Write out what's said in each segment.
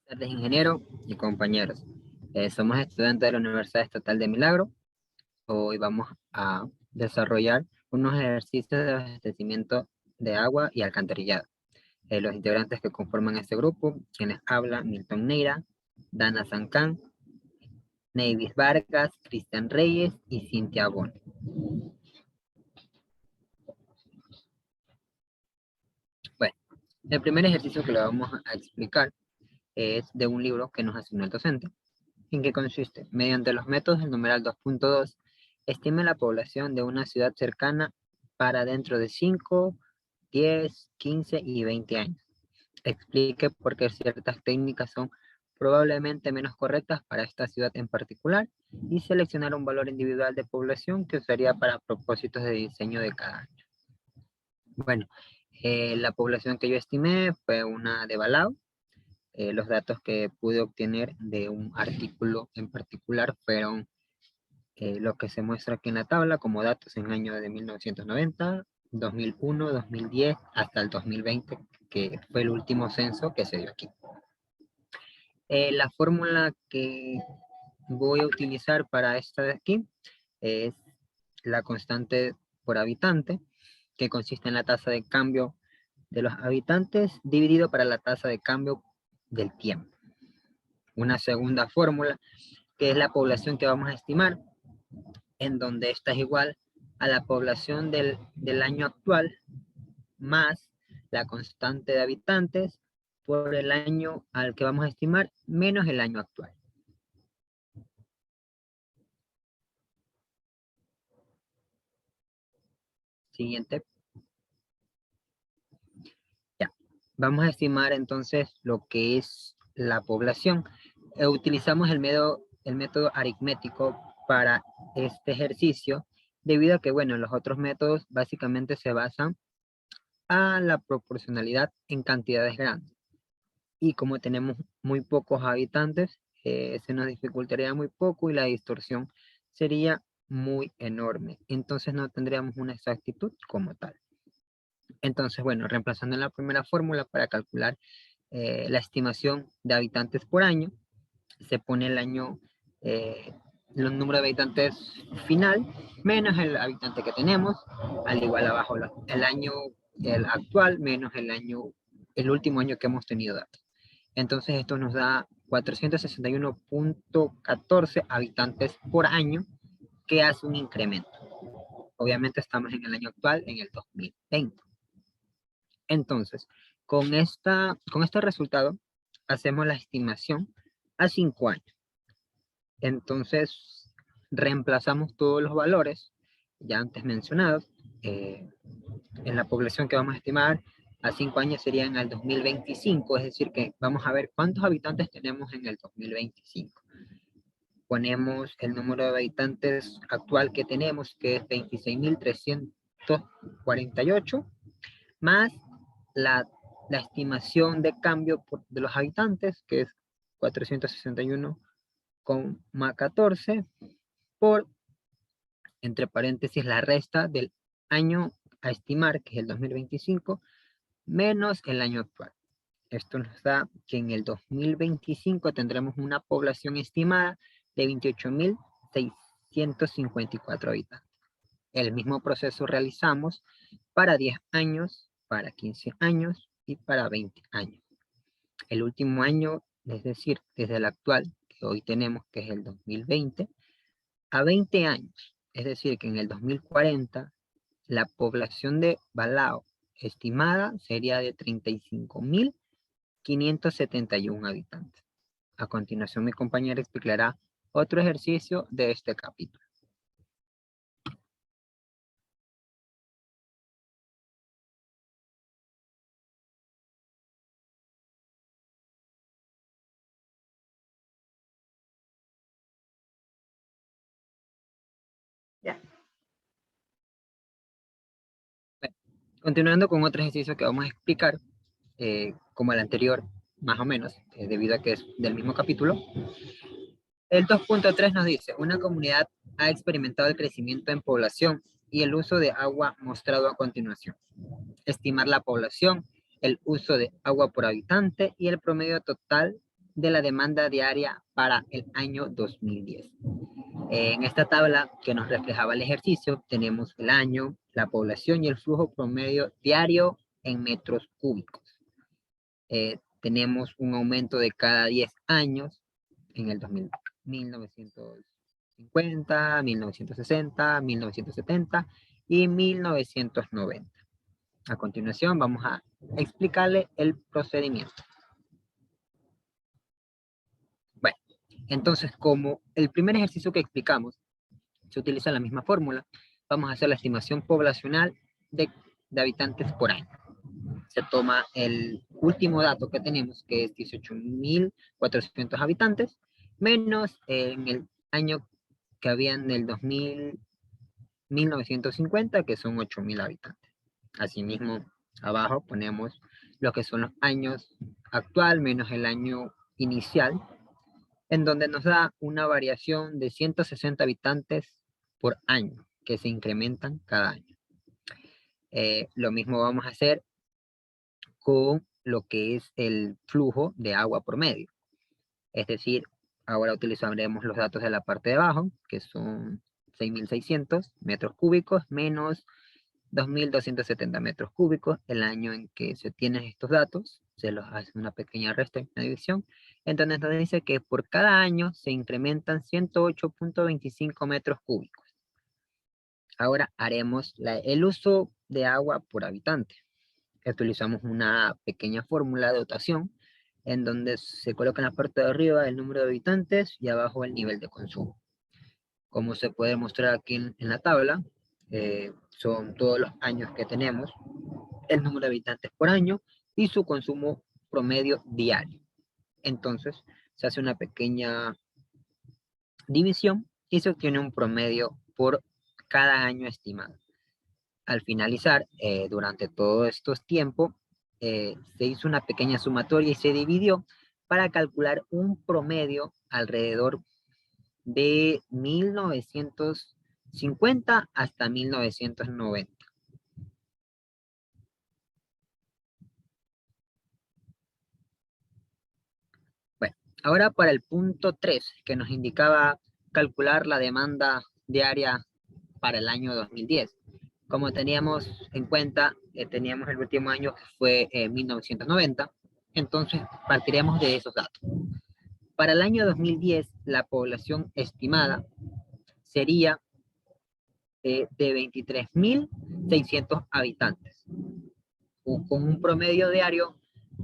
Tardes, ingeniero y compañeros. Somos estudiantes de la Universidad Estatal de Milagro. Hoy vamos a desarrollar unos ejercicios de abastecimiento de agua y alcantarillado. Los integrantes que conforman este grupo, quienes hablan: Milton Neira, Dana Sancán, Neivis Vargas, Cristian Reyes y Cintia Bon. Bueno, el primer ejercicio que le vamos a explicar es de un libro que nos asignó el docente. ¿En qué consiste? Mediante los métodos del numeral 2.2, estime la población de una ciudad cercana para dentro de 5, 10, 15 y 20 años. Explique por qué ciertas técnicas son probablemente menos correctas para esta ciudad en particular y seleccionar un valor individual de población que usaría para propósitos de diseño de cada año. Bueno, la población que yo estimé fue una de Balao. Los datos que pude obtener de un artículo en particular fueron lo que se muestra aquí en la tabla como datos en años de 1990, 2001, 2010 hasta el 2020, que fue el último censo que se dio aquí. La fórmula que voy a utilizar para esta de aquí es la constante por habitante, que consiste en la tasa de cambio de los habitantes dividido para la tasa de cambio del tiempo. Una segunda fórmula, que es la población que vamos a estimar, en donde esta es igual a la población del año actual más la constante de habitantes por el año al que vamos a estimar menos el año actual. Siguiente. Ya. Vamos a estimar entonces lo que es la población. Utilizamos el método aritmético para este ejercicio, debido a que, bueno, los otros métodos básicamente se basan a la proporcionalidad en cantidades grandes. Y como tenemos muy pocos habitantes, se nos dificultaría muy poco y la distorsión sería muy enorme. Entonces no tendríamos una exactitud como tal. Entonces, bueno, reemplazando en la primera fórmula para calcular la estimación de habitantes por año, se pone el año, el número de habitantes final, menos el habitante que tenemos, al igual abajo el año el actual, menos el último año que hemos tenido datos. Entonces esto nos da 461.14 habitantes por año, que hace un incremento. Obviamente estamos en el año actual, en el 2020. Entonces, con este resultado, hacemos la estimación a 5 años. Entonces, reemplazamos todos los valores ya antes mencionados en la población que vamos a estimar a 5 años serían al 2025, es decir que vamos a ver cuántos habitantes tenemos en el 2025. Ponemos el número de habitantes actual que tenemos, que es 26.348, más la estimación de cambio de los habitantes, que es 461,14, por, entre paréntesis, la resta del año a estimar, que es el 2025, menos el año actual. Esto nos da que en el 2025 tendremos una población estimada de 28.654 habitantes. El mismo proceso realizamos para 10 años, para 15 años y para 20 años. El último año, es decir, desde el actual, que hoy tenemos, que es el 2020, a 20 años, es decir, que en el 2040, la población de Balao estimada sería de 35.571 habitantes. A continuación, mi compañera explicará otro ejercicio de este capítulo. Ya. Bueno, continuando con otro ejercicio que vamos a explicar, como el anterior, más o menos, debido a que es del mismo capítulo. El 2.3 nos dice, una comunidad ha experimentado el crecimiento en población y el uso de agua mostrado a continuación. Estimar la población, el uso de agua por habitante y el promedio total de la demanda diaria para el año 2010. En esta tabla que nos reflejaba el ejercicio, tenemos el año, la población y el flujo promedio diario en metros cúbicos. Tenemos un aumento de cada 10 años en el 2000, 1950, 1960, 1970 y 1990. A continuación vamos a explicarle el procedimiento. Bueno, entonces como el primer ejercicio que explicamos se utiliza la misma fórmula, vamos a hacer la estimación poblacional de habitantes por año. Se toma el último dato que tenemos, que es 18.400 habitantes, menos en el año que habían del 1950, que son 8.000 habitantes. Asimismo, abajo ponemos lo que son los años actual menos el año inicial, en donde nos da una variación de 160 habitantes por año, que se incrementan cada año. Lo mismo vamos a hacer con lo que es el flujo de agua promedio. Es decir, ahora utilizaremos los datos de la parte de abajo, que son 6.600 metros cúbicos menos 2.270 metros cúbicos. El año en que se obtienen estos datos, se los hace una pequeña resta y una división. Entonces nos dice que por cada año se incrementan 108.25 metros cúbicos. Ahora haremos el uso de agua por habitante. Utilizamos una pequeña fórmula de dotación en donde se coloca en la parte de arriba el número de habitantes y abajo el nivel de consumo. Como se puede mostrar aquí en la tabla, son todos los años que tenemos, el número de habitantes por año y su consumo promedio diario. Entonces se hace una pequeña división y se obtiene un promedio por cada año estimado. Al finalizar, durante todos estos tiempos, se hizo una pequeña sumatoria y se dividió para calcular un promedio alrededor de 1950 hasta 1990. Bueno, ahora para el punto 3, que nos indicaba calcular la demanda diaria para el año 2010. Como teníamos en cuenta, teníamos el último año que fue 1990, entonces partiremos de esos datos. Para el año 2010, la población estimada sería de 23.600 habitantes, con un promedio diario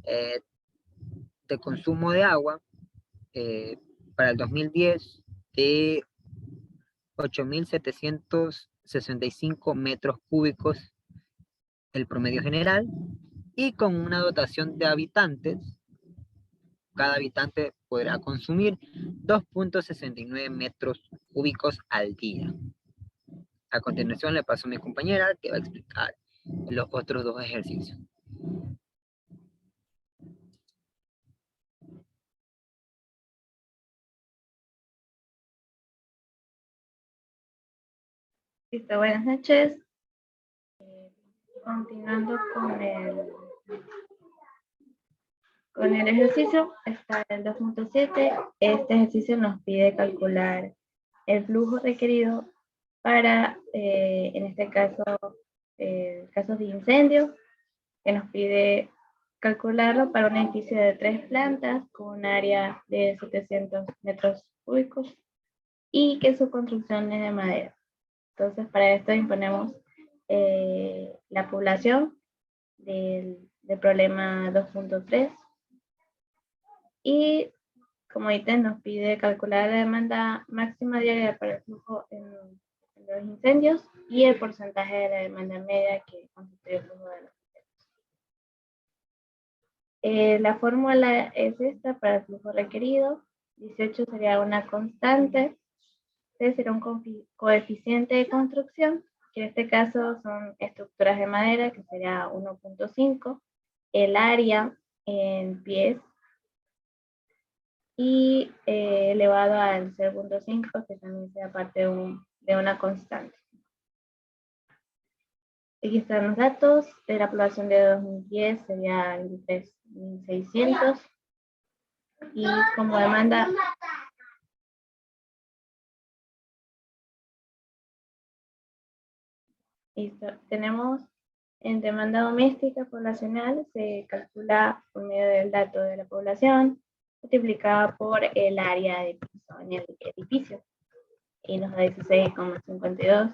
de consumo de agua para el 2010 de 8.765 metros cúbicos el promedio general, y con una dotación de habitantes, cada habitante podrá consumir 2.69 metros cúbicos al día. A continuación le paso a mi compañera que va a explicar los otros dos ejercicios. Listo, buenas noches. Continuando con el ejercicio, está el 2.7. Este ejercicio nos pide calcular el flujo requerido para, en este caso, casos de incendio, que nos pide calcularlo para un edificio de 3 plantas con un área de 700 metros cúbicos y que su construcción es de madera. Entonces, para esto imponemos la población del problema 2.3 y como ítem nos pide calcular la demanda máxima diaria para el flujo en los incendios y el porcentaje de la demanda media que constituye el flujo de los incendios. La fórmula es esta para el flujo requerido. 18 sería una constante, C será un coeficiente de construcción, que en este caso son estructuras de madera, que sería 1.5, el área en pies, y elevado al 0.5, que también sea parte de una constante. Aquí están los datos de la población de 2010, sería 23.600. Y como demanda, listo, tenemos en demanda doméstica poblacional, se calcula por medio del dato de la población, multiplicada por el área de piso en el edificio, y nos da 16,52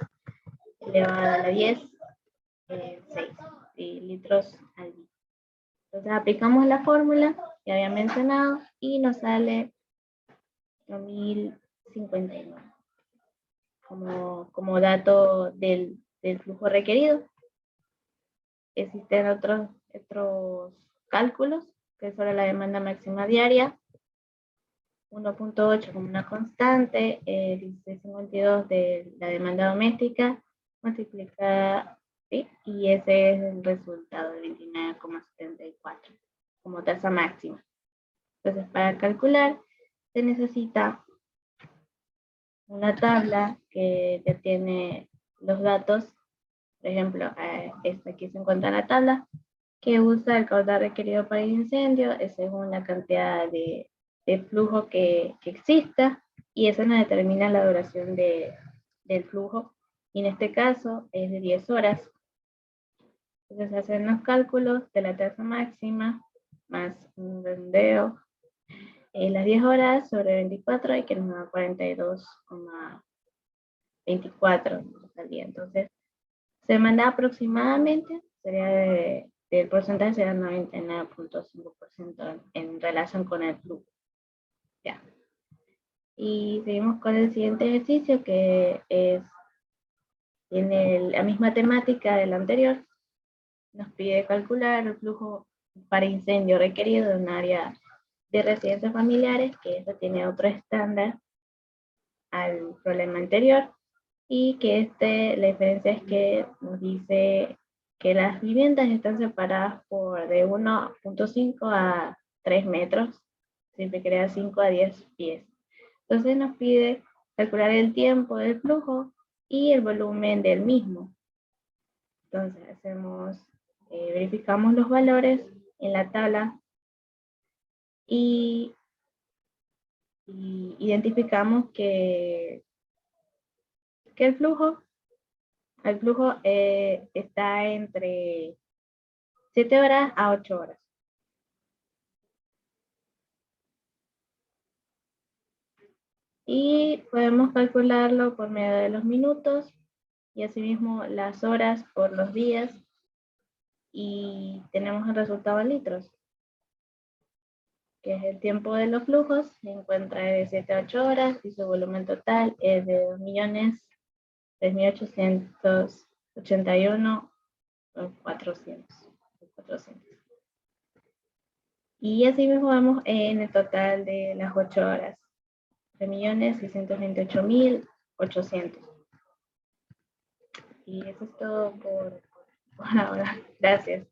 elevado a la 10, 6 litros al día. Entonces aplicamos la fórmula que había mencionado y nos sale 1059 como dato del flujo requerido. Existen otros cálculos, que es sobre la demanda máxima diaria, 1.8 como una constante, 1652 de la demanda doméstica, multiplicada, ¿sí? Y ese es el resultado de 29,74 como tasa máxima. Entonces, para calcular, se necesita una tabla que tiene los datos. Por ejemplo, aquí se encuentra la tabla que usa el caudal requerido para el incendio, es según la cantidad de flujo que exista, y eso nos determina la duración del flujo, y en este caso es de 10 horas. Entonces hacen los cálculos de la tasa máxima, más un redondeo, las 10 horas sobre 24, y que nos da 42,24 al día. Entonces, se manda aproximadamente, sería del porcentaje será 99,5% en relación con el flujo. Ya. Y seguimos con el siguiente ejercicio, que tiene la misma temática del anterior. Nos pide calcular el flujo para incendio requerido de un área de residencias familiares, que esto tiene otro estándar al problema anterior, y que la diferencia es que nos dice que las viviendas están separadas por de 1.5 a 3 metros, siempre crea 5 a 10 pies. Entonces nos pide calcular el tiempo del flujo y el volumen del mismo. Entonces verificamos los valores en la tabla y identificamos que el flujo está entre 7 horas a 8 horas. Y podemos calcularlo por medio de los minutos y asimismo las horas por los días, y tenemos el resultado en litros, que es el tiempo de los flujos, se encuentra de 7 a 8 horas y su volumen total es de 2.381.400. Y así mismo vamos en el total de las 8 horas, 3.628.800. Y eso es todo por ahora. Gracias.